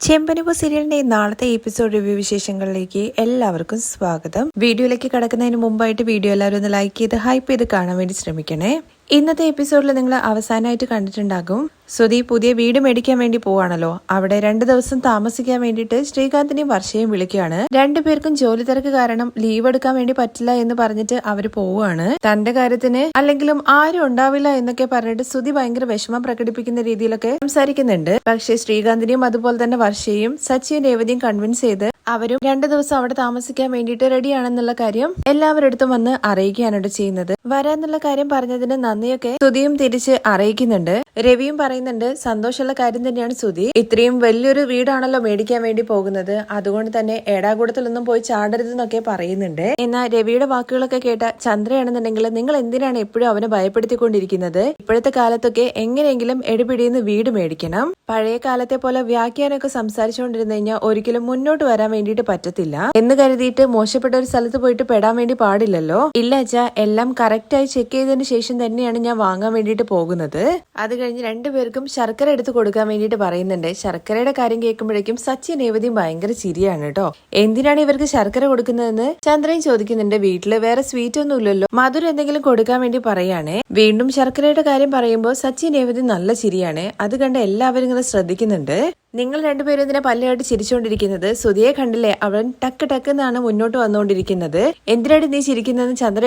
ചെമ്പനിപ്പൂ സീരിയലിന്റെ നാളത്തെ episode review വിശേഷങ്ങളിലേക്ക് എല്ലാവർക്കും സ്വാഗതം. വീഡിയോയിലേക്ക് കടക്കുന്നതിന് മുമ്പായിട്ട് വീഡിയോ എല്ലാവരും ഒന്ന് ലൈക്ക് ചെയ്ത് ഹൈപ്പ് ചെയ്ത് കാണാൻ വേണ്ടി ശ്രമിക്കണേ. ഇന്നത്തെ എപ്പിസോഡിൽ നിങ്ങൾ അവസാനമായിട്ട് കണ്ടിട്ടുണ്ടാകും, സുധി പുതിയ വീട് മേടിക്കാൻ വേണ്ടി പോവാണല്ലോ. അവിടെ 2 ദിവസം താമസിക്കാൻ വേണ്ടിയിട്ട് ശ്രീകാന്തിനെയും വർഷയും വിളിക്കുകയാണ്. രണ്ടുപേർക്കും ജോലി തിരക്ക് കാരണം ലീവ് എടുക്കാൻ വേണ്ടി പറ്റില്ല എന്ന് പറഞ്ഞിട്ട് അവര് പോവുകയാണ്. തന്റെ കാര്യത്തിന് അല്ലെങ്കിലും ആരും ഉണ്ടാവില്ല എന്നൊക്കെ പറഞ്ഞിട്ട് സുധി ഭയങ്കര വിഷമം പ്രകടിപ്പിക്കുന്ന രീതിയിലൊക്കെ സംസാരിക്കുന്നുണ്ട്. പക്ഷെ ശ്രീകാന്തിനെയും അതുപോലെ തന്നെ വർഷയും സച്ചിയും രേവതിയും കൺവിൻസ് ചെയ്ത് അവരും 2 ദിവസം അവിടെ താമസിക്കാൻ വേണ്ടിയിട്ട് റെഡിയാണെന്നുള്ള കാര്യം എല്ലാവരുടെ അടുത്തും വന്ന് അറിയിക്കുകയാണ് ചെയ്യുന്നത്. വരാന്നുള്ള കാര്യം പറഞ്ഞതിന് നന്ദിയൊക്കെ സുധിയും തിരിച്ച് അറിയിക്കുന്നുണ്ട്. രവിയും പറയുന്നുണ്ട് സന്തോഷമുള്ള കാര്യം തന്നെയാണ് സുധി, ഇത്രയും വലിയൊരു വീടാണല്ലോ മേടിക്കാൻ വേണ്ടി പോകുന്നത്, അതുകൊണ്ട് തന്നെ ഏടാകൂടത്തിലൊന്നും പോയി ചാടരുതെന്നൊക്കെ പറയുന്നുണ്ട്. എന്നാൽ രവിയുടെ വാക്കുകളൊക്കെ കേട്ട ചന്ദ്രയാണെന്നുണ്ടെങ്കിൽ നിങ്ങൾ എന്തിനാണ് എപ്പോഴും അവനെ ഭയപ്പെടുത്തിക്കൊണ്ടിരിക്കുന്നത്, ഇപ്പോഴത്തെ കാലത്തൊക്കെ എങ്ങനെയെങ്കിലും എടുപിടിയെന്ന് വീട് മേടിക്കണം, പഴയ കാലത്തെ പോലെ വ്യാഖ്യാനമൊക്കെ സംസാരിച്ചുകൊണ്ടിരുന്നു കഴിഞ്ഞാൽ ഒരിക്കലും മുന്നോട്ട് വരാൻ വേണ്ടിയിട്ട് പറ്റത്തില്ല എന്ന് കരുതിയിട്ട് മോശപ്പെട്ട ഒരു സ്ഥലത്ത് പോയിട്ട് പെടാൻ വേണ്ടി പാടില്ലല്ലോ. ഇല്ല അച്ഛാ, എല്ലാം കറക്റ്റായി ചെക്ക് ചെയ്തതിന് ശേഷം തന്നെയാണ് ഞാൻ വാങ്ങാൻ വേണ്ടിയിട്ട് പോകുന്നത്. അത് കഴിഞ്ഞ് 2 പേർക്കും ശർക്കര എടുത്ത് കൊടുക്കാൻ വേണ്ടിയിട്ട് പറയുന്നുണ്ട്. ശർക്കരയുടെ കാര്യം കേൾക്കുമ്പോഴേക്കും സച്ചിൻ രേവതിയും ഭയങ്കര ചിരിയാണ് കേട്ടോ. എന്തിനാണ് ഇവർക്ക് ശർക്കര കൊടുക്കുന്നതെന്ന് ചന്ദ്രൻ ചോദിക്കുന്നുണ്ട്. വീട്ടില് വേറെ സ്വീറ്റ് ഒന്നും ഇല്ലല്ലോ, മധുരം എന്തെങ്കിലും കൊടുക്കാൻ വേണ്ടി പറയാണ്. വീണ്ടും ശർക്കരയുടെ കാര്യം പറയുമ്പോൾ സച്ചിൻ രേവതി നല്ല ചിരിയാണ്. അത് കണ്ട് എല്ലാവരും ഇങ്ങനെ ശ്രദ്ധിക്കുന്നുണ്ട്. നിങ്ങൾ 2 പേരും ഇതിനെ പല്ലയായിട്ട് ചിരിച്ചുകൊണ്ടിരിക്കുന്നത്, സുധിയെ കണ്ടില്ലേ, അവൻ ടക്ക് ടക്ക് എന്നാണ് മുന്നോട്ട് വന്നുകൊണ്ടിരിക്കുന്നത്, എന്തിനാണ് നീ ചിരിക്കുന്നതെന്ന് ചന്ദ്ര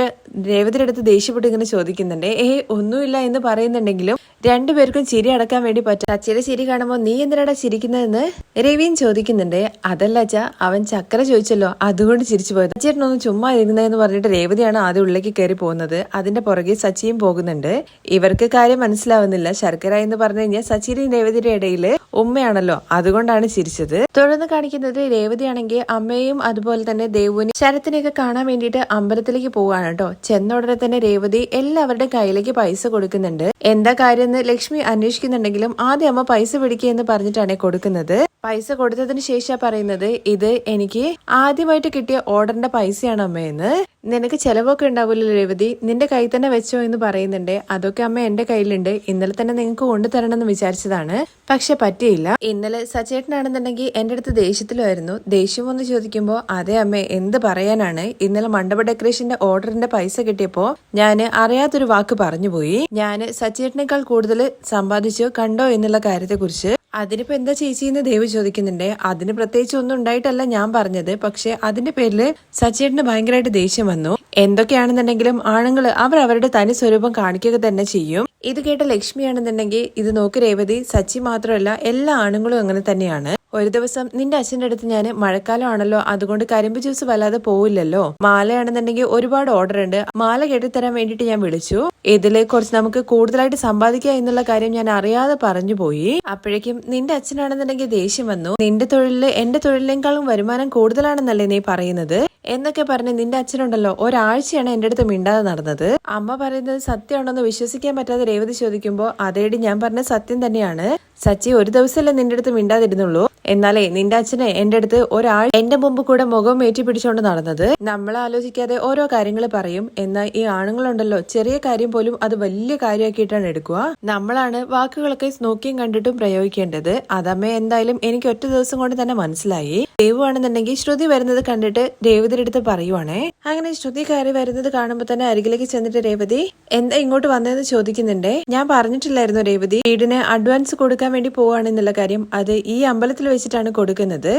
രേവതിയുടെ അടുത്ത് ദേഷ്യപ്പെട്ട് ഇങ്ങനെ ചോദിക്കുന്നുണ്ട്. ഒന്നുമില്ല എന്ന് പറയുന്നുണ്ടെങ്കിലും 2 പേർക്കും ചിരി അടക്കാൻ വേണ്ടി പറ്റും. അച്ഛയുടെ ചിരി കാണുമ്പോൾ നീ എന്തിനാടാ ചിരിക്കുന്നതെന്ന് രവിയും ചോദിക്കുന്നുണ്ട്. അതല്ല അച്ഛാ, അവൻ ചക്കര ചോദിച്ചല്ലോ അതുകൊണ്ട് ചിരിച്ചു പോയത്, അച്ഛനൊന്നും ചുമ്മാ ഇരുന്നതെന്ന് പറഞ്ഞിട്ട് രേവതിയാണ് ആദ്യം ഉള്ളിലേക്ക് കയറി പോകുന്നത്. അതിന്റെ പുറകെ സച്ചിയും പോകുന്നുണ്ട്. ഇവർക്ക് കാര്യം മനസ്സിലാവുന്നില്ല. ശർക്കര എന്ന് പറഞ്ഞു കഴിഞ്ഞാൽ സച്ചിയുടെയും രേവതിയുടെ ഇടയിൽ ഉമ്മയാണല്ലോ, അതുകൊണ്ടാണ് ചിരിച്ചത്. തുടർന്ന് കാണിക്കുന്നത് രേവതിയാണെങ്കിൽ അമ്മയും അതുപോലെ തന്നെ ദേവുവിനെ ശരത്തിനെയൊക്കെ കാണാൻ വേണ്ടിയിട്ട് അമ്പലത്തിലേക്ക് പോവാണ് കേട്ടോ. ചെന്ന ഉടനെ തന്നെ രേവതി എല്ലാവരുടെ കയ്യിലേക്ക് പൈസ കൊടുക്കുന്നുണ്ട്. എന്താ കാര്യം എന്ന് ലക്ഷ്മി അന്വേഷിക്കുന്നുണ്ടെങ്കിലും ആദ്യം അമ്മ പൈസ പിടിക്കുക എന്ന് പറഞ്ഞിട്ടാണ് കൊടുക്കുന്നത്. പൈസ കൊടുത്തതിന് ശേഷം പറയുന്നത് ഇത് എനിക്ക് ആദ്യമായിട്ട് കിട്ടിയ ഓർഡറിന്റെ പൈസയാണ് അമ്മയെന്ന്, നിനക്ക് ചെലവൊക്കെ ഉണ്ടാവില്ലല്ലോ രേവതി, നിന്റെ കയ്യിൽ തന്നെ വെച്ചോ എന്ന് പറയുന്നുണ്ട്. അതൊക്കെ അമ്മ എന്റെ കയ്യിലുണ്ട്, ഇന്നലെ തന്നെ നിങ്ങൾക്ക് കൊണ്ടുതരണം എന്ന് വിചാരിച്ചതാണ്, പക്ഷെ പറ്റിയില്ല. ഇന്നലെ സച്ചേട്ടനാണെന്നുണ്ടെങ്കിൽ എന്റെ അടുത്ത് ദേഷ്യത്തിലായിരുന്നു. ദേഷ്യം എന്ന് ചോദിക്കുമ്പോ അതെ അമ്മേ എന്ത് പറയാനാണ്, ഇന്നലെ മണ്ഡപ ഡെക്കറേഷന്റെ ഓർഡറിന്റെ പൈസ കിട്ടിയപ്പോ ഞാന് അറിയാത്തൊരു വാക്ക് പറഞ്ഞുപോയി, ഞാന് സച്ചേട്ടനേക്കാൾ കൂടുതൽ സമ്പാദിച്ചു കണ്ടോ എന്നുള്ള കാര്യത്തെ കുറിച്ച്. അതിനിപ്പോ എന്താ ചേച്ചി എന്ന് ദേവ് ചോദിക്കുന്നുണ്ട്. അതിന് പ്രത്യേകിച്ച് ഒന്നും ഉണ്ടായിട്ടല്ല ഞാൻ പറഞ്ഞത്, പക്ഷെ അതിന്റെ പേരില് സച്ചേട്ടന് ഭയങ്കരമായിട്ട് ദേഷ്യം വന്നു. എന്തൊക്കെയാണെന്നുണ്ടെങ്കിലും ആണുങ്ങള് അവർ അവരുടെ തനി സ്വരൂപം കാണിക്കുക തന്നെ ചെയ്യും. ഇത് കേട്ട ലക്ഷ്മിയാണെന്നുണ്ടെങ്കിൽ ഇത് നോക്ക് രേവതി, സച്ചി മാത്രമല്ല എല്ലാ ആണുങ്ങളും അങ്ങനെ തന്നെയാണ്. ഒരു ദിവസം നിന്റെ അച്ഛന്റെ അടുത്ത് ഞാൻ മഴക്കാലം ആണല്ലോ അതുകൊണ്ട് കരിമ്പ് ജ്യൂസ് വല്ലാതെ പോവില്ലല്ലോ, മാലയാണെന്നുണ്ടെങ്കിൽ ഒരുപാട് ഓർഡർ ഉണ്ട്, മാല കെട്ടിത്തരാൻ വേണ്ടിട്ട് ഞാൻ വിളിച്ചു, ഇതില് കുറച്ച് നമുക്ക് കൂടുതലായിട്ട് സമ്പാദിക്കുക എന്നുള്ള കാര്യം ഞാൻ അറിയാതെ പറഞ്ഞു പോയി. അപ്പോഴേക്കും നിന്റെ അച്ഛനാണെന്നുണ്ടെങ്കിൽ ദേഷ്യം വന്നു, നിന്റെ തൊഴിലില് എന്റെ തൊഴിലിനേക്കാളും വരുമാനം കൂടുതലാണെന്നല്ലേ നീ പറയുന്നത് എന്നൊക്കെ പറഞ്ഞ് നിന്റെ അച്ഛനുണ്ടല്ലോ ഒരാഴ്ചയാണ് എന്റെ അടുത്ത് മിണ്ടാതെ നടന്നത്. അമ്മ പറയുന്നത് സത്യമാണോന്ന് വിശ്വസിക്കാൻ പറ്റാതെ രേവതി ചോദിക്കുമ്പോ അതേടി ഞാൻ പറഞ്ഞ സത്യം തന്നെയാണ്, സച്ചി ഒരു ദിവസമല്ലേ നിന്റെ അടുത്ത് മിണ്ടാതിരുന്നുള്ളൂ, എന്നാലേ നിന്റെ അച്ഛനെ എന്റെ അടുത്ത് ഒരാഴ്ച എന്റെ മുമ്പ് കൂടെ മുഖം ഏറ്റി പിടിച്ചോണ്ട് നടന്നത്. നമ്മൾ ആലോചിക്കാതെ ഓരോ കാര്യങ്ങൾ പറയും, എന്നാൽ ഈ ആണുങ്ങളുണ്ടല്ലോ ചെറിയ കാര്യം പോലും അത് വലിയ കാര്യമാക്കിയിട്ടാണ് എടുക്കുക. നമ്മളാണ് വാക്കുകളൊക്കെ നോക്കിയും കണ്ടിട്ടും പ്രയോഗിക്കേണ്ടത്. അതമ്മേ എന്തായാലും എനിക്ക് ഒറ്റ ദിവസം കൊണ്ട് തന്നെ മനസ്സിലായി. ദേവുവാണെന്നുണ്ടെങ്കിൽ ശ്രുതി വരുന്നത് കണ്ടിട്ട് രേവതിയുടെ അടുത്ത് പറയുവാണേ. അങ്ങനെ ശ്രുതി കയറി വരുന്നത് കാണുമ്പോ തന്നെ അരികിലേക്ക് ചെന്നിട്ട് രേവതി എന്താ ഇങ്ങോട്ട് വന്നതെന്ന് ചോദിക്കുന്നുണ്ട്. ഞാൻ പറഞ്ഞിട്ടില്ലായിരുന്നു രേവതി വീടിന് അഡ്വാൻസ് കൊടുക്കാൻ വേണ്ടി പോവാണെന്നുള്ള കാര്യം, അത് ഈ അമ്പലത്തിൽ വെച്ചിട്ടാണ് കൊടുക്കുന്നത്.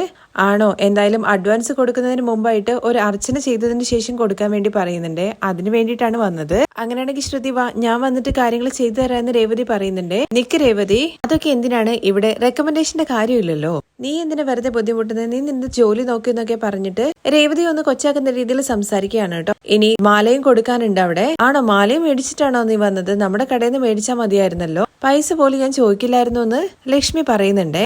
ആണോ, എന്തായാലും അഡ്വാൻസ് കൊടുക്കുന്നതിന് മുമ്പായിട്ട് ഒരു അർച്ചന ചെയ്തതിന് ശേഷം കൊടുക്കാൻ വേണ്ടി പറയുന്നുണ്ട്, അതിന് വേണ്ടിയിട്ടാണ് വന്നത്. അങ്ങനെയാണെങ്കിൽ ശ്രുതി വാ, ഞാൻ വന്നിട്ട് കാര്യങ്ങൾ ചെയ്തു തരാമെന്ന് രേവതി പറയുന്നുണ്ട്. നിക്ക് രേവതി, അതൊക്കെ എന്തിനാണ്, ഇവിടെ റെക്കമെൻഡേഷന്റെ കാര്യമില്ലല്ലോ, നീ എന്തിനാ വെറുതെ ബുദ്ധിമുട്ടുന്നത്, നീ നിന്റെ ജോലി നോക്കുന്നൊക്കെ പറഞ്ഞിട്ട് രേവതി ഒന്ന് കൊച്ചാക്കുന്ന രീതിയിൽ സംസാരിക്കുകയാണ് കേട്ടോ. ഇനി മാലയും കൊടുക്കാനുണ്ട് അവിടെ. ആണോ, മാലയും മേടിച്ചിട്ടാണോ നീ വന്നത്, നമ്മുടെ കടയിൽ നിന്ന് മേടിച്ചാൽ മതിയായിരുന്നല്ലോ, പൈസ പോലും ഞാൻ ചോദിക്കില്ലായിരുന്നു എന്ന് ലക്ഷ്മി പറയുന്നുണ്ട്.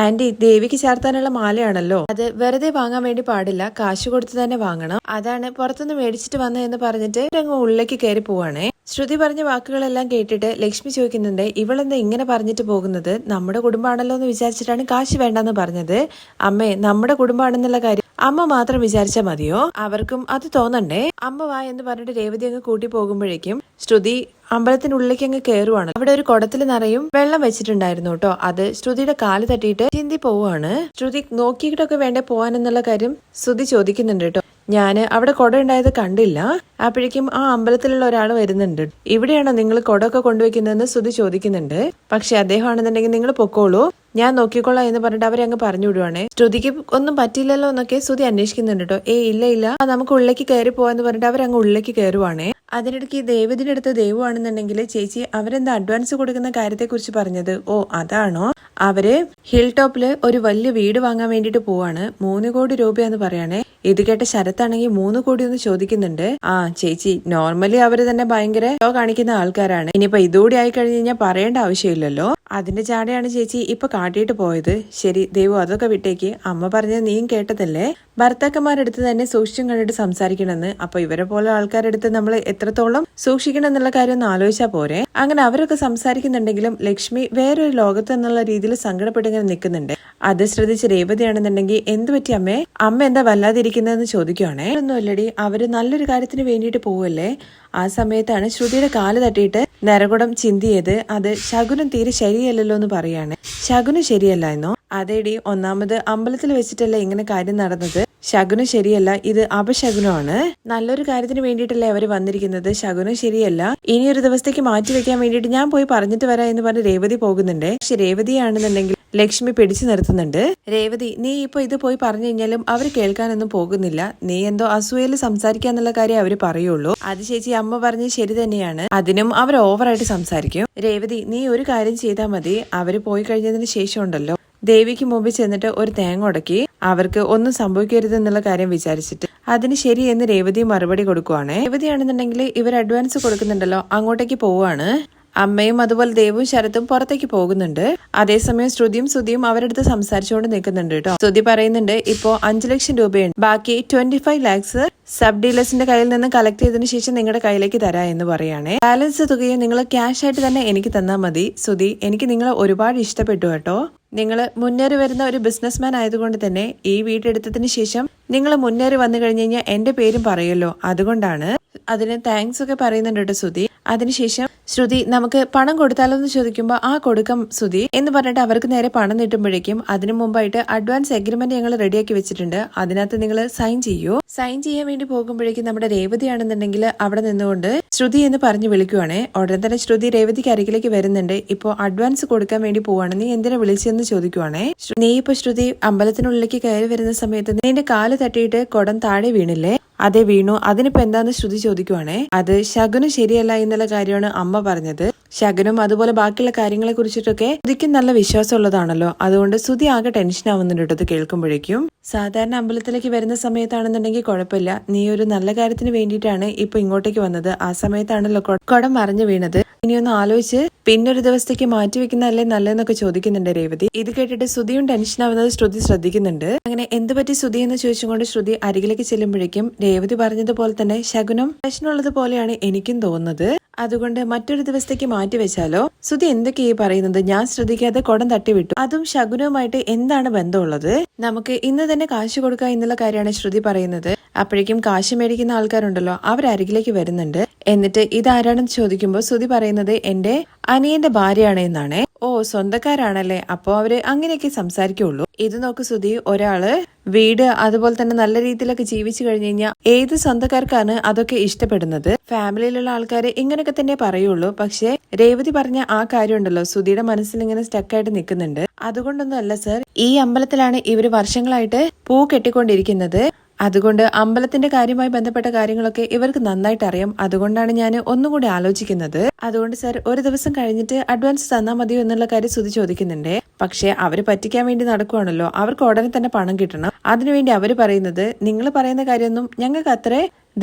ആന്റി ദേവിക്ക് ചേർത്താനുള്ള മാലയാണല്ലോ, അത് വെറുതെ വാങ്ങാൻ വേണ്ടി പാടില്ല, കാശ് കൊടുത്ത് തന്നെ വാങ്ങണം, അതാണ് പുറത്തുനിന്ന് മേടിച്ചിട്ട് വന്നതെന്ന് പറഞ്ഞിട്ട് അങ്ങ് ഉള്ളിലേക്ക് കയറി പോവാണേ. ശ്രുതി പറഞ്ഞ വാക്കുകളെല്ലാം കേട്ടിട്ട് ലക്ഷ്മി ചോദിക്കുന്നുണ്ട്, ഇവളെന്താ ഇങ്ങനെ പറഞ്ഞിട്ട് പോകുന്നത്, നമ്മുടെ കുടുംബമാണല്ലോ എന്ന് വിചാരിച്ചിട്ടാണ് കാശ് വേണ്ടെന്ന് പറഞ്ഞത്. അമ്മേ നമ്മുടെ കുടുംബമാണെന്നുള്ള കാര്യം അമ്മ മാത്രം വിചാരിച്ചാൽ മതിയോ? അവർക്കും അത് തോന്നണ്ടേ? അമ്മ വാ എന്ന് പറഞ്ഞിട്ട് രേവതി അങ്ങ് കൂട്ടി പോകുമ്പോഴേക്കും ശ്രുതി അമ്പലത്തിനുള്ളിലേക്ക് അങ്ങ് കയറുവാണ്. അവിടെ ഒരു കുടത്തിൽ നിറയും വെള്ളം വെച്ചിട്ടുണ്ടായിരുന്നു കേട്ടോ. അത് ശ്രുതിയുടെ കാല് തട്ടിയിട്ട് ചിന്തി പോവാണ്. ശ്രുതി നോക്കിയിട്ടൊക്കെ വേണ്ടേ പോവാൻ എന്നുള്ള കാര്യം ശ്രുതി ചോദിക്കുന്നുണ്ട് കേട്ടോ. ഞാന് അവിടെ കുട ഉണ്ടായത് കണ്ടില്ല. അപ്പോഴേക്കും ആ അമ്പലത്തിലുള്ള ഒരാൾ വരുന്നുണ്ട്. ഇവിടെയാണോ നിങ്ങൾ കുടമൊക്കെ കൊണ്ടുവയ്ക്കുന്നതെന്ന് ശ്രുതി ചോദിക്കുന്നുണ്ട്. പക്ഷെ അദ്ദേഹം ആണെന്നുണ്ടെങ്കിൽ നിങ്ങൾ പൊക്കോളൂ, ഞാൻ നോക്കിക്കോളാം എന്ന് പറഞ്ഞിട്ട് അവരെ അങ്ങ് പറഞ്ഞു വിടുവാണേ. ശ്രുതിക്ക് ഒന്നും പറ്റില്ലല്ലോ എന്നൊക്കെ ശ്രുതി അന്വേഷിക്കുന്നുണ്ട് കേട്ടോ. ഇല്ല നമുക്ക് ഉള്ളിലേക്ക് കയറി പോവാന്ന് പറഞ്ഞിട്ട് അവരങ്ങ് ഉള്ളിലേക്ക് കയറുവാണേ. അതിനിടയ്ക്ക് ദേവതിയുടെ അടുത്ത് ദേവുവാണെന്നുണ്ടെങ്കിൽ ചേച്ചി അവരെന്താ അഡ്വാൻസ് കൊടുക്കുന്ന കാര്യത്തെ കുറിച്ച് പറഞ്ഞത്? ഓ അതാണോ? അവര് ഹിൽ ടോപ്പില് ഒരു വലിയ വീട് വാങ്ങാൻ വേണ്ടിട്ട് പോവാണ്. 3 കോടി രൂപയെന്ന് പറയാണേ. ഇത് കേട്ട ശരത്താണെങ്കിൽ 3 കോടി ഒന്ന് ചോദിക്കുന്നുണ്ട്. ആ ചേച്ചി, നോർമലി അവര് തന്നെ ഭയങ്കര കാണിക്കുന്ന ആൾക്കാരാണ്. ഇനിയിപ്പോ ഇതുകൂടി ആയി കഴിഞ്ഞ് കഴിഞ്ഞാൽ പറയേണ്ട ആവശ്യമില്ലല്ലോ. അതിന്റെ ചാടയാണ് ചേച്ചി ഇപ്പൊ കാട്ടിയിട്ട് പോയത്. ശരി ദേവു, അതൊക്കെ വിട്ടേക്ക്. അമ്മ പറഞ്ഞത് നീയും കേട്ടതല്ലേ, ഭർത്താക്കന്മാരെടുത്ത് തന്നെ സൂക്ഷിച്ചും കണ്ടിട്ട് സംസാരിക്കണമെന്ന്. അപ്പൊ ഇവരെ പോലെ ആൾക്കാരെടുത്ത് നമ്മൾ എത്രത്തോളം സൂക്ഷിക്കണം എന്നുള്ള കാര്യം ഒന്ന് ആലോചിച്ചാൽ പോരെ. അങ്ങനെ അവരൊക്കെ സംസാരിക്കുന്നുണ്ടെങ്കിലും ലക്ഷ്മി വേറൊരു ലോകത്ത് എന്നുള്ള രീതിയിൽ സങ്കടപ്പെട്ടിങ്ങനെ നിൽക്കുന്നുണ്ട്. അത് ശ്രദ്ധിച്ച് രേവതിയാണെന്നുണ്ടെങ്കിൽ എന്ത് പറ്റി അമ്മേ, അമ്മ എന്താ വല്ലാതിരിക്കുന്നതെന്ന് ചോദിക്കുവാണേ. ഒന്നുമില്ലടി, അവര് നല്ലൊരു കാര്യത്തിന് വേണ്ടിയിട്ട് പോവല്ലേ. ആ സമയത്താണ് ശ്രുതിയുടെ കാല് തട്ടിയിട്ട് നരകുടം ചിന്തിയത്. അത് ശകുനം തീരെ ശരിയല്ലല്ലോ എന്ന് പറയാണ്. ശകുനം ശരിയല്ല എന്നോ? അതേടി, ഒന്നാമത് അമ്പലത്തിൽ വെച്ചിട്ടല്ലേ ഇങ്ങനെ കാര്യം നടന്നത്. ശകുനം ശരിയല്ല, ഇത് അപശകുനമാണ്. നല്ലൊരു കാര്യത്തിന് വേണ്ടിയിട്ടല്ലേ അവര് വന്നിരിക്കുന്നത്. ശകുനം ശരിയല്ല. ഇനി ഒരു ദിവസത്തേക്ക് മാറ്റി വെക്കാൻ വേണ്ടിയിട്ട് ഞാൻ പോയി പറഞ്ഞിട്ട് വരാം എന്ന് പറഞ്ഞ് രേവതി പോകുന്നുണ്ട്. പക്ഷെ രേവതിയാണെന്നുണ്ടെങ്കിൽ ലക്ഷ്മി പിടിച്ചു നിർത്തുന്നുണ്ട്. രേവതി, നീ ഇപ്പൊ ഇത് പോയി പറഞ്ഞു കഴിഞ്ഞാലും അവർ കേൾക്കാനൊന്നും പോകുന്നില്ല. നീ എന്തോ അസൂയയിൽ സംസാരിക്കാന്നുള്ള കാര്യം അവര് പറയുള്ളൂ. അത് ചേച്ചി അമ്മ പറഞ്ഞത് ശരി തന്നെയാണ്. അതിനും അവർ ഓവറായിട്ട് സംസാരിക്കും. രേവതി, നീ ഒരു കാര്യം ചെയ്താൽ മതി. അവര് പോയി കഴിഞ്ഞതിന് ശേഷം ഉണ്ടല്ലോ, ദേവിക്ക് മുമ്പിൽ ചെന്നിട്ട് ഒരു തേങ്ങ ഉടക്കി അവർക്ക് ഒന്നും സംഭവിക്കരുത് എന്നുള്ള കാര്യം വിചാരിച്ചിട്ട് അതിന് ശരി എന്ന് രേവതി മറുപടി കൊടുക്കുവാണ്. രേവതിയാണെന്നുണ്ടെങ്കിൽ ഇവർ അഡ്വാൻസ് കൊടുക്കുന്നുണ്ടല്ലോ, അങ്ങോട്ടേക്ക് പോവാണ്. അമ്മയും അതുപോലെ ദേവും ശരത്തും പുറത്തേക്ക് പോകുന്നുണ്ട്. അതേസമയം ശ്രുതിയും അവരടുത്ത് സംസാരിച്ചുകൊണ്ട് നിൽക്കുന്നുണ്ട് കേട്ടോ. ശ്രുതി പറയുന്നുണ്ട്, ഇപ്പോ 5 ലക്ഷം രൂപയുണ്ട്, ബാക്കി 25 lakhs സബ് ഡീലേഴ്സിന്റെ കയ്യിൽ നിന്ന് കളക്ട് ചെയ്തതിനു ശേഷം നിങ്ങളുടെ കയ്യിലേക്ക് തരാം എന്ന് പറയുകയാണെ. ബാലൻസ് തുകയും നിങ്ങൾ ക്യാഷ് ആയിട്ട് തന്നെ എനിക്ക് തന്നാൽ മതി. ശ്രുതി, എനിക്ക് നിങ്ങളെ ഒരുപാട് ഇഷ്ടപ്പെട്ടു കേട്ടോ. നിങ്ങൾ മുന്നേറി വരുന്ന ഒരു ബിസിനസ്മാൻ ആയതുകൊണ്ട് തന്നെ ഈ വീടെടുത്തതിന് ശേഷം നിങ്ങൾ മുന്നേറി വന്നു കഴിഞ്ഞു കഴിഞ്ഞാൽ എന്റെ പേരും പറയുമല്ലോ, അതുകൊണ്ടാണ്. അതിന് താങ്ക്സ് ഒക്കെ പറയുന്നുണ്ട് കേട്ടോ ശ്രുതി. അതിനുശേഷം ശ്രുതി, നമുക്ക് പണം കൊടുത്താലോ എന്ന് ചോദിക്കുമ്പോൾ ആ കൊടുക്കാം ശ്രുതി എന്ന് പറഞ്ഞിട്ട് അവർക്ക് നേരെ പണം നീട്ടുമ്പോഴേക്കും അതിനു മുമ്പായിട്ട് അഡ്വാൻസ് എഗ്രിമെന്റ് ഞങ്ങൾ റെഡിയാക്കി വെച്ചിട്ടുണ്ട്, അതിനകത്ത് നിങ്ങൾ സൈൻ ചെയ്യൂ. സൈൻ ചെയ്യാൻ വേണ്ടി പോകുമ്പോഴേക്കും നമ്മുടെ രേവതി ആണെന്നുണ്ടെങ്കിൽ അവിടെ നിന്നുകൊണ്ട് ശ്രുതി എന്ന് പറഞ്ഞു വിളിക്കുവാണേ. ഉടനെ തന്നെ ശ്രുതി രേവതിക്ക് അരികിലേക്ക് വരുന്നുണ്ട്. ഇപ്പോ അഡ്വാൻസ് കൊടുക്കാൻ വേണ്ടി പോവാണ്, നീ എന്തിനാ വിളിച്ചെന്ന് ചോദിക്കുവാണേ. നീ ഇപ്പൊ ശ്രുതി അമ്പലത്തിനുള്ളിലേക്ക് കയറി വരുന്ന സമയത്ത് നിന്റെ കാല് തട്ടിയിട്ട് കുടം താഴെ വീണില്ലേ? അതെ വീണു. അതിനിപ്പോ എന്താന്ന് ശ്രുതി ചോദിക്കുവാണേ. അത് ശകുനം ശരിയല്ല എന്നുള്ള കാര്യമാണ് അമ്മ പറഞ്ഞത്. ശകുനം അതുപോലെ ബാക്കിയുള്ള കാര്യങ്ങളെ കുറിച്ചിട്ടൊക്കെ ശ്രുതിക്ക് നല്ല വിശ്വാസം ഉള്ളതാണല്ലോ, അതുകൊണ്ട് ശ്രുതി ആകെ ടെൻഷൻ ആവുന്നുണ്ട് ഇത് കേൾക്കുമ്പോഴേക്കും. സാധാരണ അമ്പലത്തിലേക്ക് വരുന്ന സമയത്താണെന്നുണ്ടെങ്കിൽ കുഴപ്പമില്ല, നീ ഒരു നല്ല കാര്യത്തിന് വേണ്ടിയിട്ടാണ് ഇപ്പൊ ഇങ്ങോട്ടേക്ക് വന്നത്. ആ സമയത്താണല്ലോ കുടം മറിഞ്ഞു വീണത്. ഇനിയൊന്ന് ആലോചിച്ച് പിന്നൊരു ദിവസത്തേക്ക് മാറ്റിവെക്കുന്നതല്ലേ നല്ലതെന്നൊക്കെ ചോദിക്കുന്നുണ്ട് രേവതി. ഇത് കേട്ടിട്ട് ശ്രുതിയും ടെൻഷൻ ആവുന്നത് ശ്രുതി ശ്രദ്ധിക്കുന്നുണ്ട്. അങ്ങനെ എന്ത് പറ്റി ശ്രുതി എന്ന് ചോദിച്ചുകൊണ്ട് ശ്രുതി അരികിലേക്ക് ചെല്ലുമ്പോഴേക്കും രേവതി പറഞ്ഞതുപോലെ തന്നെ ശകുനം പ്രശ്നമുള്ളത് പോലെയാണ് എനിക്കും തോന്നുന്നത്. അതുകൊണ്ട് മറ്റൊരു ദിവസത്തേക്ക് മാറ്റി വെച്ചാലോ? ശ്രുതി എന്തൊക്കെയാ പറയുന്നത്? ഞാൻ ശ്രദ്ധിക്കാതെ കുടം തട്ടിവിട്ടു, അതും ശകുനവുമായിട്ട് എന്താണ് ബന്ധമുള്ളത്? നമുക്ക് ഇന്ന് തന്നെ കാശ് കൊടുക്കുക എന്നുള്ള കാര്യമാണ് ശ്രുതി പറയുന്നത്. അപ്പോഴേക്കും കാശ് മേടിക്കുന്ന ആൾക്കാരുണ്ടല്ലോ, അവരരികിലേക്ക് വരുന്നുണ്ട്. എന്നിട്ട് ഇതാരാണെന്ന് ചോദിക്കുമ്പോൾ ശ്രുതി പറയുന്നത് എന്റെ അനിയന്റെ ഭാര്യയാണ് എന്നാണ്. ഓ, സ്വന്തക്കാരാണല്ലേ, അപ്പോ അവര് അങ്ങനെയൊക്കെ സംസാരിക്കുള്ളൂ. ഇത് നോക്ക് ശ്രുതി, ഒരാള് വീട് അതുപോലെ തന്നെ നല്ല രീതിയിലൊക്കെ ജീവിച്ചു കഴിഞ്ഞു കഴിഞ്ഞാൽ ഏത് സ്വന്തക്കാർക്കാണ് അതൊക്കെ ഇഷ്ടപ്പെടുന്നത്? ഫാമിലിയിലുള്ള ആൾക്കാര് ഇങ്ങനെയൊക്കെ തന്നെ പറയുള്ളൂ. പക്ഷെ രേവതി പറഞ്ഞ ആ കാര്യം ഉണ്ടല്ലോ, ശ്രുതിയുടെ മനസ്സിൽ ഇങ്ങനെ സ്റ്റക്കായിട്ട് നിൽക്കുന്നുണ്ട്. അതുകൊണ്ടൊന്നും അല്ല സർ, ഈ അമ്പലത്തിലാണ് ഇവര് വർഷങ്ങളായിട്ട് പൂ കെട്ടിക്കൊണ്ടിരിക്കുന്നത്. അതുകൊണ്ട് അമ്പലത്തിന്റെ കാര്യവുമായി ബന്ധപ്പെട്ട കാര്യങ്ങളൊക്കെ ഇവർക്ക് നന്നായിട്ട് അറിയാം. അതുകൊണ്ടാണ് ഞാൻ ഒന്നുകൂടി ആലോചിക്കുന്നത്. അതുകൊണ്ട് സർ, ഒരു ദിവസം കഴിഞ്ഞിട്ട് അഡ്വാൻസ് തന്നാൽ മതിയോ എന്നുള്ള കാര്യം ശ്രുതി ചോദിക്കുന്നുണ്ട്. പക്ഷെ അവര് പറ്റിക്കാൻ വേണ്ടി നടക്കുവാണല്ലോ, അവർക്ക് ഉടനെ തന്നെ പണം കിട്ടണം. അതിനുവേണ്ടി അവര് പറയുന്നത് നിങ്ങൾ പറയുന്ന കാര്യമൊന്നും ഞങ്ങൾക്ക് അത്ര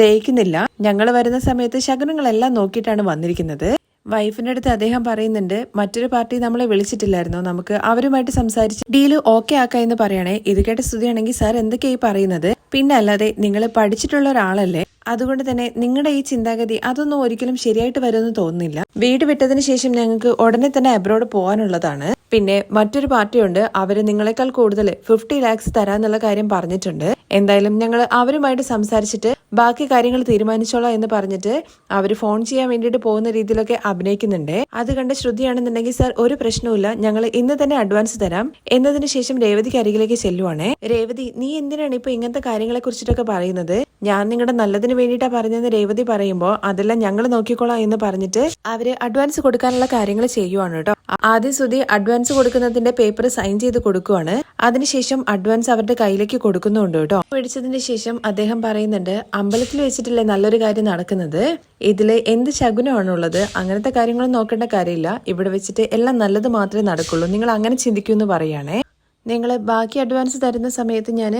ദഹിക്കുന്നില്ല. ഞങ്ങൾ വരുന്ന സമയത്ത് ശകുനങ്ങളെല്ലാം നോക്കിയിട്ടാണ് വന്നിരിക്കുന്നത്. വൈഫിന്റെ അടുത്ത് അദ്ദേഹം പറയുന്നുണ്ട്, മറ്റൊരു പാർട്ടി നമ്മളെ വിളിച്ചിട്ടില്ലായിരുന്നോ, നമുക്ക് അവരുമായിട്ട് സംസാരിച്ച് ഡീല് ഓക്കെ ആക്കാം എന്ന് പറയണേ. ഇത് കേട്ട സ്തുതിയാണെങ്കിൽ സാർ എന്തൊക്കെയായി പറയുന്നത്? പിന്നെ അല്ലാതെ നിങ്ങൾ പഠിച്ചിട്ടുള്ള ഒരാളല്ലേ, അതുകൊണ്ട് തന്നെ നിങ്ങളുടെ ഈ ചിന്താഗതി അതൊന്നും ഒരിക്കലും ശരിയായിട്ട് വരുമെന്ന് തോന്നുന്നില്ല. വീട് വിട്ടതിന് ശേഷം ഞങ്ങൾക്ക് ഉടനെ തന്നെ അബ്രോഡ് പോകാനുള്ളതാണ്. പിന്നെ മറ്റൊരു പാർട്ടിയുണ്ട്, അവര് നിങ്ങളെക്കാൾ കൂടുതൽ 50 lakhs തരാന്നുള്ള കാര്യം പറഞ്ഞിട്ടുണ്ട്. എന്തായാലും ഞങ്ങൾ അവരുമായിട്ട് സംസാരിച്ചിട്ട് ബാക്കി കാര്യങ്ങൾ തീരുമാനിച്ചോളാം എന്ന് പറഞ്ഞിട്ട് അവര് ഫോൺ ചെയ്യാൻ വേണ്ടിയിട്ട് പോകുന്ന രീതിയിലൊക്കെ അഭിനയിക്കുന്നുണ്ട്. അത് കണ്ട് ശ്രുതിയാണെന്നുണ്ടെങ്കിൽ സാർ ഒരു പ്രശ്നവുമില്ല, ഞങ്ങൾ ഇന്ന് തന്നെ അഡ്വാൻസ് തരാം എന്നതിന് ശേഷം രേവതിക്ക് അരികിലേക്ക് ചെല്ലുവാണേ. രേവതി, നീ എന്തിനാണ് ഇപ്പൊ ഇങ്ങനത്തെ കാര്യങ്ങളെ കുറിച്ചിട്ടൊക്കെ പറയുന്നത്? ഞാൻ നിങ്ങളുടെ നല്ലതിന് വേണ്ടിയിട്ടാ പറഞ്ഞതെന്ന് രേവതി പറയുമ്പോ അതെല്ലാം ഞങ്ങൾ നോക്കിക്കോളാം എന്ന് പറഞ്ഞിട്ട് അവര് അഡ്വാൻസ് കൊടുക്കാനുള്ള കാര്യങ്ങൾ ചെയ്യുവാണ് കേട്ടോ. ആദ്യം ശ്രുതി അഡ്വാൻസ് കൊടുക്കുന്നതിന്റെ പേപ്പർ സൈൻ ചെയ്ത് കൊടുക്കുവാണ്. അതിനുശേഷം അഡ്വാൻസ് അവരുടെ കയ്യിലേക്ക് കൊടുക്കുന്നുണ്ട് കേട്ടോ. മേടിച്ചതിന് ശേഷം അദ്ദേഹം പറയുന്നുണ്ട്, അമ്പലത്തിൽ വെച്ചിട്ടല്ലേ നല്ലൊരു കാര്യം നടക്കുന്നത്, ഇതില് എന്ത് ശകുനമാണുള്ളത്, അങ്ങനത്തെ കാര്യങ്ങളൊന്നും നോക്കേണ്ട കാര്യമില്ല, ഇവിടെ വെച്ചിട്ട് എല്ലാം നല്ലത് മാത്രമേ നടക്കുള്ളൂ, നിങ്ങൾ അങ്ങനെ ചിന്തിക്കൂ എന്ന് പറയുകയാണേ. നിങ്ങൾ ബാക്കി അഡ്വാൻസ് തരുന്ന സമയത്ത് ഞാൻ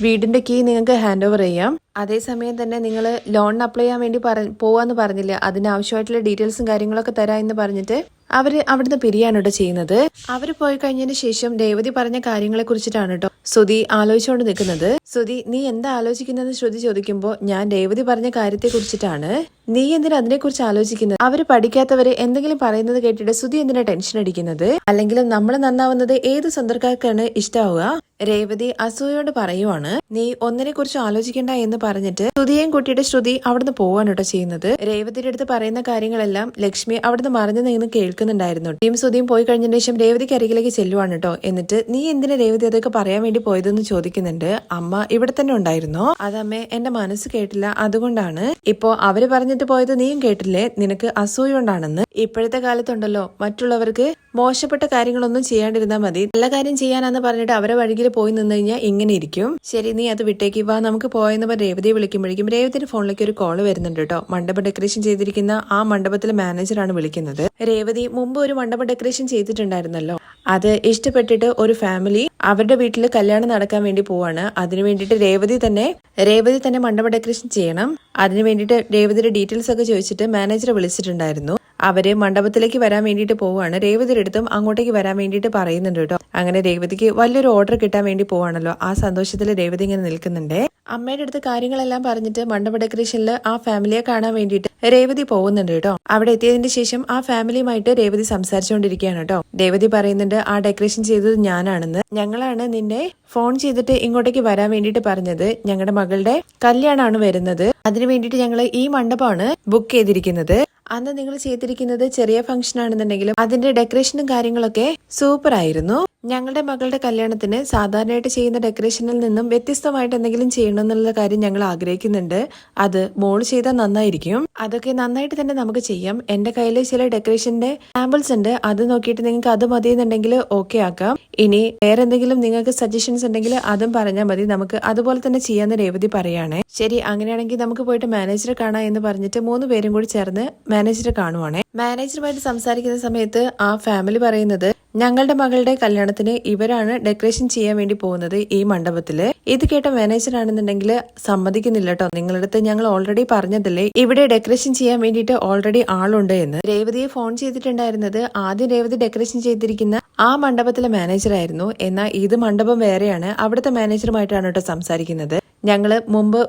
വീടിന്റെ കീ നിങ്ങൾക്ക് ഹാൻഡ് ഓവർ ചെയ്യാം. അതേസമയം തന്നെ നിങ്ങൾ ലോണിന് അപ്ലൈ ചെയ്യാൻ വേണ്ടി പോവാന്ന് പറഞ്ഞില്ല, അതിനാവശ്യമായിട്ടുള്ള ഡീറ്റെയിൽസും കാര്യങ്ങളൊക്കെ തരാം എന്ന് പറഞ്ഞിട്ട് അവര് അവിടുന്ന് പിരിയാണ് കേട്ടോ ചെയ്യുന്നത്. അവര് പോയി കഴിഞ്ഞതിന് ശേഷം രേവതി പറഞ്ഞ കാര്യങ്ങളെ കുറിച്ചിട്ടാണ് കേട്ടോ ശ്രുതി ആലോചിച്ചുകൊണ്ട് നിൽക്കുന്നത്. ശ്രുതി, നീ എന്താ ആലോചിക്കുന്നതെന്ന് ശ്രുതി ചോദിക്കുമ്പോ ഞാൻ രേവതി പറഞ്ഞ കാര്യത്തെ കുറിച്ചിട്ടാണ്. നീ എന്തിനാ അതിനെ കുറിച്ച് ആലോചിക്കുന്നത്? അവര് പഠിക്കാത്തവര് എന്തെങ്കിലും പറയുന്നത് കേട്ടിട്ട് ശ്രുതി എന്തിനാ ടെൻഷൻ അടിക്കുന്നത്? അല്ലെങ്കിലും നമ്മൾ നന്നാവുന്നത് ഏത് സ്വന്തക്കാർക്കാണ് ഇഷ്ടാവുക? രേവതി അസൂയോട് പറയുവാണ്. നീ ഒന്നിനെ കുറിച്ച് ആലോചിക്കണ്ട എന്ന് പറഞ്ഞിട്ട് ശ്രുതിയെയും കൂട്ടിയിട്ട് ശ്രുതി അവിടുന്ന് പോവാണ് കേട്ടോ ചെയ്യുന്നത്. രേവതിയുടെ അടുത്ത് പറയുന്ന കാര്യങ്ങളെല്ലാം ലക്ഷ്മി അവിടുന്ന് മറിഞ്ഞു നിന്ന് കേൾക്കുന്നുണ്ടായിരുന്നു. ടീം ശ്രുതിയും പോയി കഴിഞ്ഞതിന് ശേഷം രേവതിക്ക് അരികിലേക്ക് ചെല്ലുവാണ് കേട്ടോ. എന്നിട്ട് നീ എന്തിനാ രേവതി അതൊക്കെ പറയാൻ വേണ്ടി പോയതെന്ന് ചോദിക്കുന്നുണ്ട്. അമ്മ ഇവിടെ തന്നെ ഉണ്ടായിരുന്നോ? അതമ്മേ, എന്റെ മനസ്സ് കേട്ടില്ല, അതുകൊണ്ടാണ്. ഇപ്പോ അവര് പറഞ്ഞിട്ട് പോയത് നീയും കേട്ടില്ലേ, നിനക്ക് അസൂയ കൊണ്ടാണെന്ന്. ഇപ്പോഴത്തെ കാലത്തുണ്ടല്ലോ മറ്റുള്ളവർക്ക് മോശപ്പെട്ട കാര്യങ്ങളൊന്നും ചെയ്യാണ്ടിരുന്നാൽ മതി, നല്ല കാര്യം ചെയ്യാനാന്ന് പറഞ്ഞിട്ട് അവരെ വഴിയിൽ പോയി നിന്ന് കഴിഞ്ഞാൽ ഇങ്ങനെ ഇരിക്കും. ശരി, നീ അത് വിട്ടേക്ക്, വാ നമുക്ക് പോയെന്ന് പറഞ്ഞ് രേവതിയെ വിളിക്കുമ്പോഴേക്കും രേവതിയുടെ ഫോണിലേക്ക് ഒരു കോള് വരുന്നുണ്ട് കേട്ടോ. മണ്ഡപം ഡെക്കറേഷൻ ചെയ്തിരിക്കുന്ന ആ മണ്ഡപത്തിലെ മാനേജറാണ് വിളിക്കുന്നത്. രേവതി മുമ്പ് ഒരു മണ്ഡപം ഡെക്കറേഷൻ ചെയ്തിട്ടുണ്ടായിരുന്നല്ലോ, അത് ഇഷ്ടപ്പെട്ടിട്ട് ഒരു ഫാമിലി അവരുടെ വീട്ടിൽ കല്യാണം നടക്കാൻ വേണ്ടി പോവാണ്. അതിനു വേണ്ടിയിട്ട് രേവതി തന്നെ മണ്ഡപം ഡെക്കറേഷൻ ചെയ്യണം. അതിനു വേണ്ടിയിട്ട് രേവതിയുടെ ഡീറ്റെയിൽസ് ഒക്കെ ചോദിച്ചിട്ട് മാനേജറെ വിളിച്ചിട്ടുണ്ടായിരുന്നു. അവര് മണ്ഡപത്തിലേക്ക് വരാൻ വേണ്ടിയിട്ട് പോവാണ്. രേവതിയുടെ അടുത്തും അങ്ങോട്ടേക്ക് വരാൻ വേണ്ടിയിട്ട് പറയുന്നുണ്ട് കേട്ടോ. അങ്ങനെ രേവതിക്ക് വലിയൊരു ഓർഡർ കിട്ടാൻ വേണ്ടി പോവാണല്ലോ. ആ സന്തോഷത്തിൽ രേവതി ഇങ്ങനെ നിൽക്കുന്നുണ്ട്. അമ്മയുടെ അടുത്ത് കാര്യങ്ങളെല്ലാം പറഞ്ഞിട്ട് മണ്ഡപ ഡെക്കറേഷനിൽ ആ ഫാമിലിയെ കാണാൻ വേണ്ടിയിട്ട് രേവതി പോകുന്നുണ്ട് കേട്ടോ. അവിടെ എത്തിയതിന് ശേഷം ആ ഫാമിലിയുമായിട്ട് രേവതി സംസാരിച്ചുകൊണ്ടിരിക്കുകയാണ് കേട്ടോ. രേവതി പറയുന്നുണ്ട്, ആ ഡെക്കറേഷൻ ചെയ്തത് ഞാനാണെന്ന്. ഞങ്ങളാണ് നിന്നെ ഫോൺ ചെയ്തിട്ട് ഇങ്ങോട്ടേക്ക് വരാൻ വേണ്ടിയിട്ട് പറഞ്ഞത്. ഞങ്ങളുടെ മകളുടെ കല്യാണമാണ് വരുന്നത്. അതിനു വേണ്ടിയിട്ട് ഞങ്ങൾ ഈ മണ്ഡപമാണ് ബുക്ക് ചെയ്തിരിക്കുന്നത്. അന്ന് നിങ്ങൾ ചെയ്തിരിക്കുന്നത് ചെറിയ ഫംഗ്ഷൻ ആണെന്നുണ്ടെങ്കിലും അതിന്റെ ഡെക്കറേഷനും കാര്യങ്ങളൊക്കെ സൂപ്പർ ആയിരുന്നു. ഞങ്ങളുടെ മകളുടെ കല്യാണത്തിന് സാധാരണയായിട്ട് ചെയ്യുന്ന ഡെക്കറേഷനിൽ നിന്നും വ്യത്യസ്തമായിട്ട് എന്തെങ്കിലും ചെയ്യണം എന്നുള്ള കാര്യം ഞങ്ങൾ ആഗ്രഹിക്കുന്നുണ്ട്. അത് മോള് ചെയ്താൽ നന്നായിരിക്കും. അതൊക്കെ നന്നായിട്ട് തന്നെ നമുക്ക് ചെയ്യാം. എന്റെ കയ്യിൽ ചില ഡെക്കറേഷന്റെ സാമ്പിൾസ് ഉണ്ട്, അത് നോക്കിയിട്ട് നിങ്ങൾക്ക് അത് മതി എന്നുണ്ടെങ്കിൽ ഓക്കെ ആക്കാം. ഇനി വേറെ എന്തെങ്കിലും നിങ്ങൾക്ക് സജഷൻസ് ഉണ്ടെങ്കിൽ അതും പറഞ്ഞാൽ മതി, നമുക്ക് അതുപോലെ തന്നെ ചെയ്യാന്ന് രേവതി പറയാണ്. ശരി, അങ്ങനെയാണെങ്കിൽ നമുക്ക് പോയിട്ട് മാനേജറെ കാണാം എന്ന് പറഞ്ഞിട്ട് 3 പേരും കൂടി ചേർന്ന് മാനേജറെ കാണുവാണേ. മാനേജറുമായിട്ട് സംസാരിക്കുന്ന സമയത്ത് ആ ഫാമിലി പറയുന്നത്, ഞങ്ങളുടെ മകളുടെ കല്യാണത്തിന് ഇവരാണ് ഡെക്കറേഷൻ ചെയ്യാൻ വേണ്ടി പോകുന്നത് ഈ മണ്ഡപത്തില്. ഇത് കേട്ട മാനേജർ ആണെന്നുണ്ടെങ്കിൽ സമ്മതിക്കുന്നില്ല കേട്ടോ. നിങ്ങളുടെ അടുത്ത് ഞങ്ങൾ ഓൾറെഡി പറഞ്ഞതല്ലേ ഇവിടെ ഡെക്കറേഷൻ ചെയ്യാൻ വേണ്ടിയിട്ട് ഓൾറെഡി ആളുണ്ട് എന്ന്. രേവതിയെ ഫോൺ ചെയ്തിട്ടുണ്ടായിരുന്നത് ആദ്യം രേവതി ഡെക്കറേഷൻ ചെയ്തിരിക്കുന്ന ആ മണ്ഡപത്തിലെ മാനേജർ ആയിരുന്നു. എന്നാൽ ഇത് മണ്ഡപം വേറെയാണ്, അവിടുത്തെ മാനേജറുമായിട്ടാണ് കേട്ടോ സംസാരിക്കുന്നത്. ഞങ്ങള് മുമ്പ്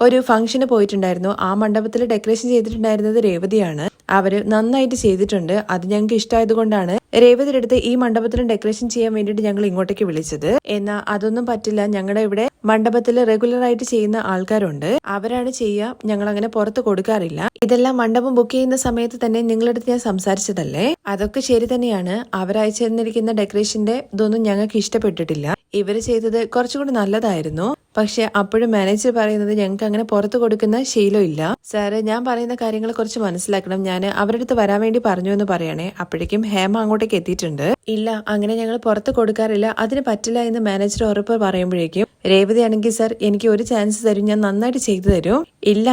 ഒരു ഫംഗ്ഷന് പോയിട്ടുണ്ടായിരുന്നു. ആ മണ്ഡപത്തിൽ ഡെക്കറേഷൻ ചെയ്തിട്ടുണ്ടായിരുന്നത് രേവതിയാണ്. അവര് നന്നായിട്ട് ചെയ്തിട്ടുണ്ട്. അത് ഞങ്ങൾക്ക് ഇഷ്ടമായത് കൊണ്ടാണ് രേവതിയുടെ അടുത്ത് ഈ മണ്ഡപത്തിലും ഡെക്കറേഷൻ ചെയ്യാൻ വേണ്ടിയിട്ട് ഞങ്ങൾ ഇങ്ങോട്ടേക്ക് വിളിച്ചത്. എന്നാൽ അതൊന്നും പറ്റില്ല, ഞങ്ങളുടെ ഇവിടെ മണ്ഡപത്തിൽ റെഗുലർ ആയിട്ട് ചെയ്യുന്ന ആൾക്കാരുണ്ട്, അവരാണ് ചെയ്യുക, ഞങ്ങൾ അങ്ങനെ പുറത്ത് കൊടുക്കാറില്ല. ഇതെല്ലാം മണ്ഡപം ബുക്ക് ചെയ്യുന്ന സമയത്ത് തന്നെ നിങ്ങളുടെ അടുത്ത് ഞാൻ സംസാരിച്ചതല്ലേ. അതൊക്കെ ശരി തന്നെയാണ്. അവരയച്ചു തന്നിരിക്കുന്ന ഡെക്കറേഷന്റെ ഇതൊന്നും ഞങ്ങൾക്ക് ഇഷ്ടപ്പെട്ടിട്ടില്ല. ഇവര് ചെയ്തത് കുറച്ചുകൂടി നല്ലതായിരുന്നു. പക്ഷെ അപ്പോഴും മാനേജർ പറയുന്നത് ഞങ്ങൾക്ക് അങ്ങനെ പുറത്ത് കൊടുക്കുന്ന ശീലമില്ല. സാറ്, ഞാൻ പറയുന്ന കാര്യങ്ങൾ കുറച്ച് മനസ്സിലാക്കണം. ഞാൻ അവരുടെ അടുത്ത് വരാൻ വേണ്ടി പറഞ്ഞു എന്ന് പറയണേ. അപ്പോഴേക്കും ഹേമ അങ്ങോട്ടേക്ക് എത്തിയിട്ടുണ്ട്. ഇല്ല, അങ്ങനെ ഞങ്ങൾ പുറത്ത് കൊടുക്കാറില്ല, അതിന് പറ്റില്ല എന്ന് മാനേജർ ഉറപ്പ് പറയുമ്പോഴേക്കും രേവതി ആണെങ്കിൽ, സാർ എനിക്ക് ഒരു ചാൻസ് തരും, ഞാൻ നന്നായിട്ട് ചെയ്തു തരും. ഇല്ല,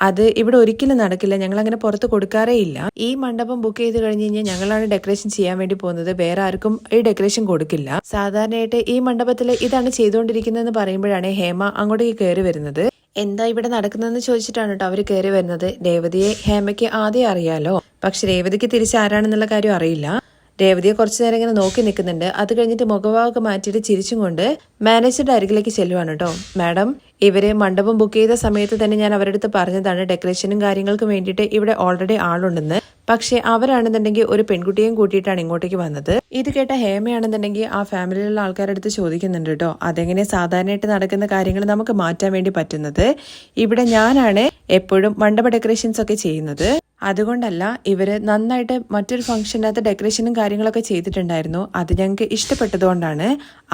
അത് ഇവിടെ ഒരിക്കലും നടക്കില്ല, ഞങ്ങൾ അങ്ങനെ പുറത്ത് കൊടുക്കാറേ ഇല്ല. ഈ മണ്ഡപം ബുക്ക് ചെയ്ത് കഴിഞ്ഞ് കഴിഞ്ഞാൽ ഞങ്ങളാണ് ഡെക്കറേഷൻ ചെയ്യാൻ വേണ്ടി പോകുന്നത്, വേറെ ആർക്കും ഈ ഡെക്കറേഷൻ കൊടുക്കില്ല. സാധാരണയായിട്ട് ഈ മണ്ഡപത്തിൽ ഇതാണ് ചെയ്തുകൊണ്ടിരിക്കുന്നതെന്ന് പറയുമ്പോഴാണ് ഹേമ അങ്ങോട്ടേക്ക് കയറി വരുന്നത്. എന്താ ഇവിടെ നടക്കുന്നതെന്ന് ചോദിച്ചിട്ടാണ് കേട്ടോ അവര് കയറി വരുന്നത്. രേവതിയെ ഹേമയ്ക്ക് ആദ്യം അറിയാലോ, പക്ഷെ രേവതിക്ക് തിരിച്ചാരാണെന്നുള്ള കാര്യം അറിയില്ല. രേവതിയെ കുറച്ചു നേരം ഇങ്ങനെ നോക്കി നിൽക്കുന്നുണ്ട്. അത് കഴിഞ്ഞിട്ട് മുഖഭാവമൊക്കെ മാറ്റിയിട്ട് ചിരിച്ചും കൊണ്ട് മാനേജറുടെ അരികിലേക്ക് ചെല്ലുവാണ് കേട്ടോ. മാഡം, ഇവര് മണ്ഡപം ബുക്ക് ചെയ്ത സമയത്ത് തന്നെ ഞാൻ അവരുടെ അടുത്ത് പറഞ്ഞതാണ് ഡെക്കറേഷനും കാര്യങ്ങൾക്കും വേണ്ടിയിട്ട് ഇവിടെ ഓൾറെഡി ആളുണ്ടെന്ന്. പക്ഷെ അവരാണെന്നുണ്ടെങ്കിൽ ഒരു പെൺകുട്ടിയെയും കൂട്ടിയിട്ടാണ് ഇങ്ങോട്ടേക്ക് വന്നത്. ഇത് കേട്ട ഹേമയാണെന്നുണ്ടെങ്കിൽ ആ ഫാമിലിയിലുള്ള ആൾക്കാരുടെ അടുത്ത് ചോദിക്കുന്നുണ്ട് കേട്ടോ, അതെങ്ങനെ സാധാരണയായിട്ട് നടക്കുന്ന കാര്യങ്ങൾ നമുക്ക് മാറ്റാൻ വേണ്ടി പറ്റുന്നത്. ഇവിടെ ഞാനാണ് എപ്പോഴും മണ്ഡപ ഡെക്കറേഷൻസ് ഒക്കെ ചെയ്യുന്നത്. അതുകൊണ്ടല്ല, ഇവര് നന്നായിട്ട് മറ്റൊരു ഫംഗ്ഷനകത്ത് ഡെക്കറേഷനും കാര്യങ്ങളൊക്കെ ചെയ്തിട്ടുണ്ടായിരുന്നു. അത് ഞങ്ങൾക്ക് ഇഷ്ടപ്പെട്ടതുകൊണ്ടാണ്.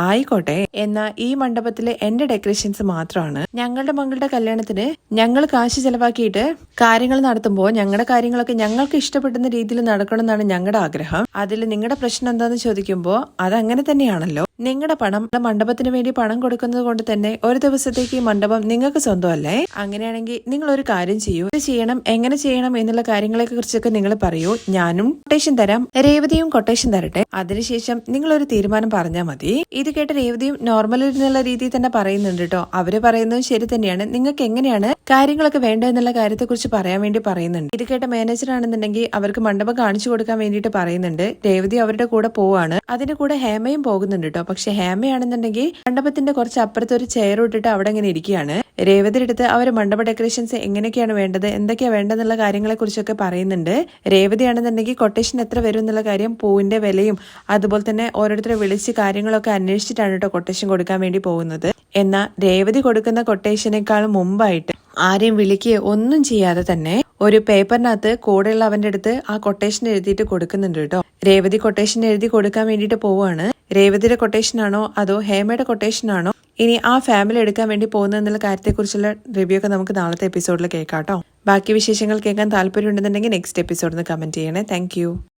ആയിക്കോട്ടെ, എന്നാൽ ഈ മണ്ഡപത്തിലെ എന്റെ ഡെക്കറേഷൻസ് മാത്രമാണ്. ഞങ്ങളുടെ മകളുടെ കല്യാണത്തിന് ഞങ്ങൾ കാശ് ചെലവാക്കിയിട്ട് കാര്യങ്ങൾ നടത്തുമ്പോൾ ഞങ്ങളുടെ കാര്യങ്ങളൊക്കെ ഞങ്ങൾക്ക് ഇഷ്ടപ്പെടുന്ന രീതിയിൽ നടക്കണം എന്നാണ് ഞങ്ങളുടെ ആഗ്രഹം. അതിൽ നിങ്ങളുടെ പ്രശ്നം എന്താന്ന് ചോദിക്കുമ്പോൾ അതങ്ങനെ തന്നെയാണല്ലോ. നിങ്ങളുടെ പണം മണ്ഡപത്തിന് വേണ്ടി പണം കൊടുക്കുന്നത് കൊണ്ട് തന്നെ ഒരു ദിവസത്തേക്ക് ഈ മണ്ഡപം നിങ്ങൾക്ക് സ്വന്തമല്ലേ? അങ്ങനെയാണെങ്കിൽ നിങ്ങൾ ഒരു കാര്യം ചെയ്യൂ. ഇത് ചെയ്യണം, എങ്ങനെ ചെയ്യണം എന്നുള്ള കാര്യങ്ങളെ കുറിച്ചൊക്കെ നിങ്ങൾ പറയൂ. ഞാനും കൊട്ടേഷൻ തരാം, രേവതിയും കൊട്ടേഷൻ തരട്ടെ. അതിനുശേഷം നിങ്ങൾ ഒരു തീരുമാനം പറഞ്ഞാൽ മതി. ഇത് കേട്ട് രേവതിയും നോർമൽ എന്നുള്ള രീതിയിൽ തന്നെ പറയുന്നുണ്ട് കേട്ടോ. അവര് പറയുന്നതും ശരി തന്നെയാണ്. നിങ്ങൾക്ക് എങ്ങനെയാണ് കാര്യങ്ങളൊക്കെ വേണ്ടത് എന്നുള്ള കാര്യത്തെ കുറിച്ച് പറയാൻ വേണ്ടി പറയുന്നുണ്ട്. ഇത് കേട്ട മാനേജർ ആണെന്നുണ്ടെങ്കിൽ അവർക്ക് മണ്ഡപം കാണിച്ചു കൊടുക്കാൻ വേണ്ടിയിട്ട് പറയുന്നുണ്ട്. രേവതി അവരുടെ കൂടെ പോവാണ്. അതിന്റെ കൂടെ ഹേമയും പോകുന്നുണ്ട് കേട്ടോ. പക്ഷെ ഹേമയാണെന്നുണ്ടെങ്കിൽ മണ്ഡപത്തിന്റെ കുറച്ച് അപ്പുറത്ത് ഒരു ചെയർ ഇട്ടിട്ട് അവിടെ ഇങ്ങനെ ഇരിക്കുകയാണ്. രേവതിയുടെ അടുത്ത് അവർ മണ്ഡപ ഡെക്കറേഷൻസ് എങ്ങനെയൊക്കെയാണ് വേണ്ടത്, എന്തൊക്കെയാ വേണ്ടതെന്നുള്ള കാര്യങ്ങളെ കുറിച്ചൊക്കെ പറയുന്നുണ്ട്. രേവതിയാണെന്നുണ്ടെങ്കിൽ കൊട്ടേഷൻ എത്ര വരും എന്നുള്ള കാര്യം, പൂവിന്റെ വിലയും അതുപോലെ തന്നെ ഓരോരുത്തരെ വിളിച്ച് കാര്യങ്ങളൊക്കെ അന്വേഷിച്ചിട്ടാണ് കേട്ടോ കൊട്ടേഷൻ കൊടുക്കാൻ വേണ്ടി പോകുന്നത്. എന്നാൽ രേവതി കൊടുക്കുന്ന കൊട്ടേഷനേക്കാളും മുമ്പായിട്ട് ആരെയും വിളിക്കുകയോ ഒന്നും ചെയ്യാതെ തന്നെ ഒരു പേപ്പറിനകത്ത് കൂടെയുള്ള അവന്റെ അടുത്ത് ആ കൊട്ടേഷൻ എഴുതിയിട്ട് കൊടുക്കുന്നുണ്ട് കേട്ടോ. രേവതി കൊട്ടേഷൻ എഴുതി കൊടുക്കാൻ വേണ്ടിയിട്ട് പോവാണ്. രേവതിയുടെ കൊട്ടേഷൻ ആണോ അതോ ഹേമയുടെ കൊട്ടേഷൻ ആണോ ഇനി ആ ഫാമിലി എടുക്കാൻ വേണ്ടി പോകുന്നത് എന്നുള്ള കാര്യത്തെക്കുറിച്ചുള്ള റിവ്യൂ ഒക്കെ നമുക്ക് നാളത്തെ എപ്പിസോഡിൽ കേൾക്കാം കേട്ടോ. ബാക്കി വിശേഷങ്ങൾ കേൾക്കാൻ താല്പര്യം ഉണ്ടെന്നുണ്ടെങ്കിൽ നെക്സ്റ്റ് എപ്പിസോഡിൽ കമന്റ് ചെയ്യണേ. താങ്ക്